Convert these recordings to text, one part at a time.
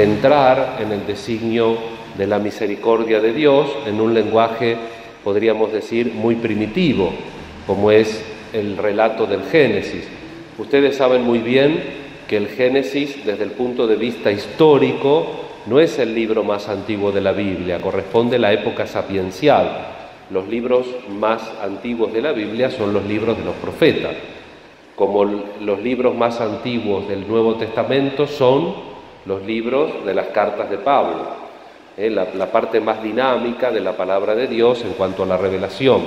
entrar en el designio de la misericordia de Dios en un lenguaje, podríamos decir, muy primitivo, como es el relato del Génesis. Ustedes saben muy bien que el Génesis, desde el punto de vista histórico, no es el libro más antiguo de la Biblia, corresponde a la época sapiencial. Los libros más antiguos de la Biblia son los libros de los profetas, como los libros más antiguos del Nuevo Testamento son los libros de las cartas de Pablo, la parte más dinámica de la palabra de Dios en cuanto a la revelación.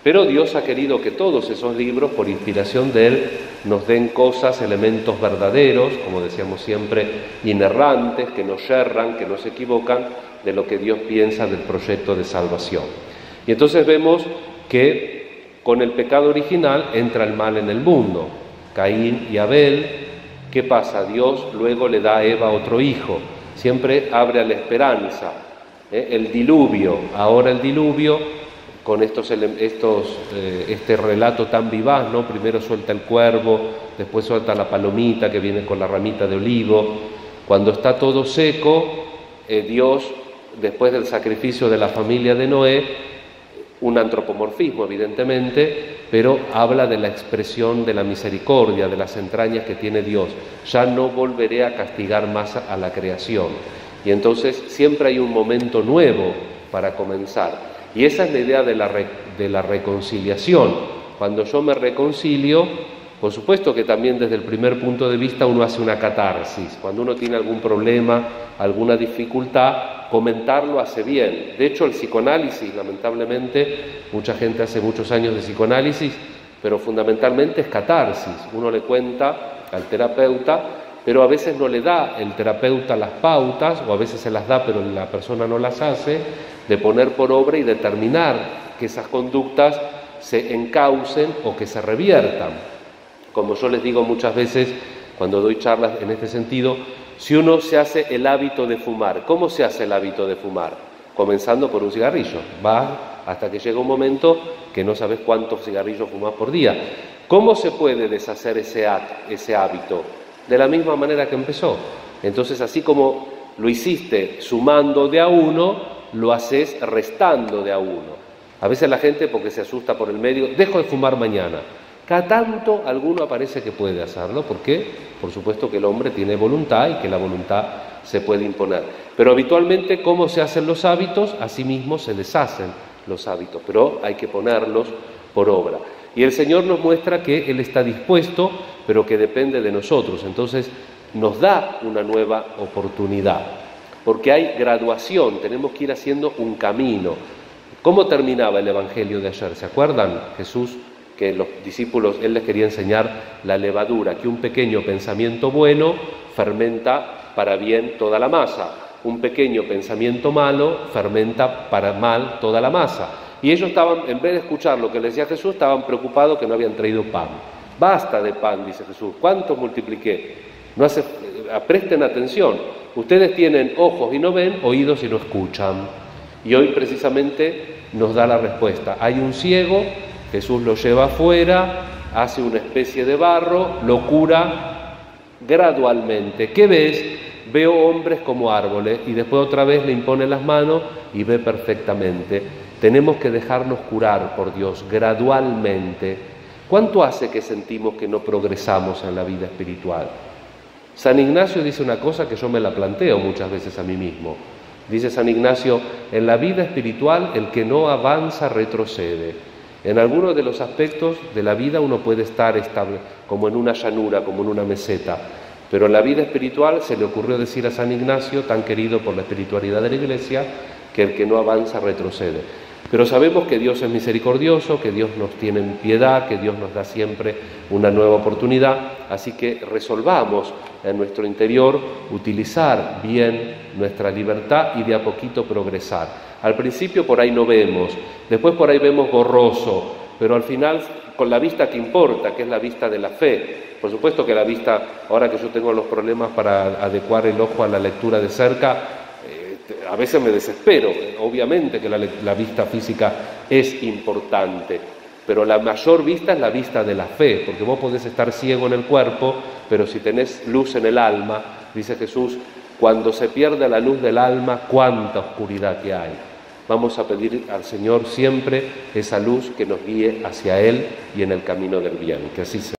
Pero Dios ha querido que todos esos libros, por inspiración de Él, nos den cosas, elementos verdaderos, como decíamos siempre, inerrantes, que no yerran, que no se equivocan de lo que Dios piensa del proyecto de salvación. Y entonces vemos que con el pecado original entra el mal en el mundo. Caín y Abel, ¿qué pasa? Dios luego le da a Eva otro hijo, siempre abre a la esperanza. El diluvio, ahora el diluvio, con este relato tan vivaz, ¿no? Primero suelta el cuervo, después suelta la palomita que viene con la ramita de olivo. Cuando está todo seco, Dios, después del sacrificio de la familia de Noé, un antropomorfismo evidentemente, pero habla de la expresión de la misericordia, de las entrañas que tiene Dios. Ya no volveré a castigar más a la creación. Y entonces siempre hay un momento nuevo para comenzar. Y esa es la idea de la reconciliación. Cuando yo me reconcilio, por supuesto que también desde el primer punto de vista uno hace una catarsis. Cuando uno tiene algún problema, alguna dificultad, comentarlo hace bien. De hecho, el psicoanálisis, lamentablemente, mucha gente hace muchos años de psicoanálisis, pero fundamentalmente es catarsis. Uno le cuenta al terapeuta, pero a veces no le da el terapeuta las pautas, o a veces se las da pero la persona no las hace, de poner por obra y determinar que esas conductas se encaucen o que se reviertan. Como yo les digo muchas veces cuando doy charlas en este sentido, si uno se hace el hábito de fumar, ¿cómo se hace el hábito de fumar? Comenzando por un cigarrillo, va hasta que llega un momento que no sabes cuántos cigarrillos fumas por día. ¿Cómo se puede deshacer ese hábito? De la misma manera que empezó. Entonces, así como lo hiciste sumando de a uno, lo haces restando de a uno. A veces la gente, porque se asusta por el medio, dejo de fumar mañana. Cada tanto alguno aparece que puede hacerlo, porque por supuesto que el hombre tiene voluntad y que la voluntad se puede imponer. Pero habitualmente, ¿cómo se hacen los hábitos? Así mismo se deshacen los hábitos, pero hay que ponerlos por obra. Y el Señor nos muestra que Él está dispuesto, pero que depende de nosotros. Entonces nos da una nueva oportunidad, porque hay graduación, tenemos que ir haciendo un camino. ¿Cómo terminaba el Evangelio de ayer? ¿Se acuerdan? Jesús, que los discípulos, Él les quería enseñar la levadura, que un pequeño pensamiento bueno fermenta para bien toda la masa, un pequeño pensamiento malo fermenta para mal toda la masa. Y ellos estaban, en vez de escuchar lo que les decía Jesús, estaban preocupados que no habían traído pan. Basta de pan, dice Jesús, ¿cuántos multipliqué? Presten atención, ustedes tienen ojos y no ven, oídos y no escuchan. Y hoy precisamente nos da la respuesta. Hay un ciego, Jesús lo lleva afuera, hace una especie de barro, lo cura gradualmente. ¿Qué ves? Veo hombres como árboles, y después otra vez le impone las manos y ve perfectamente. Tenemos que dejarnos curar por Dios gradualmente. ¿Cuánto hace que sentimos que no progresamos en la vida espiritual? San Ignacio dice una cosa que yo me la planteo muchas veces a mí mismo. Dice San Ignacio, en la vida espiritual el que no avanza retrocede. En algunos de los aspectos de la vida uno puede estar estable, como en una llanura, como en una meseta, pero en la vida espiritual se le ocurrió decir a San Ignacio, tan querido por la espiritualidad de la Iglesia, que el que no avanza retrocede. Pero sabemos que Dios es misericordioso, que Dios nos tiene en piedad, que Dios nos da siempre una nueva oportunidad, así que resolvamos en nuestro interior utilizar bien nuestra libertad y de a poquito progresar. Al principio por ahí no vemos, después por ahí vemos borroso, pero al final con la vista que importa, que es la vista de la fe. Por supuesto que la vista, ahora que yo tengo los problemas para adecuar el ojo a la lectura de cerca, a veces me desespero. Obviamente que la vista física es importante, pero la mayor vista es la vista de la fe, porque vos podés estar ciego en el cuerpo, pero si tenés luz en el alma, dice Jesús, Cuando se pierde la luz del alma, cuánta oscuridad que hay. Vamos a pedir al Señor siempre esa luz que nos guíe hacia Él y en el camino del bien. Que así sea.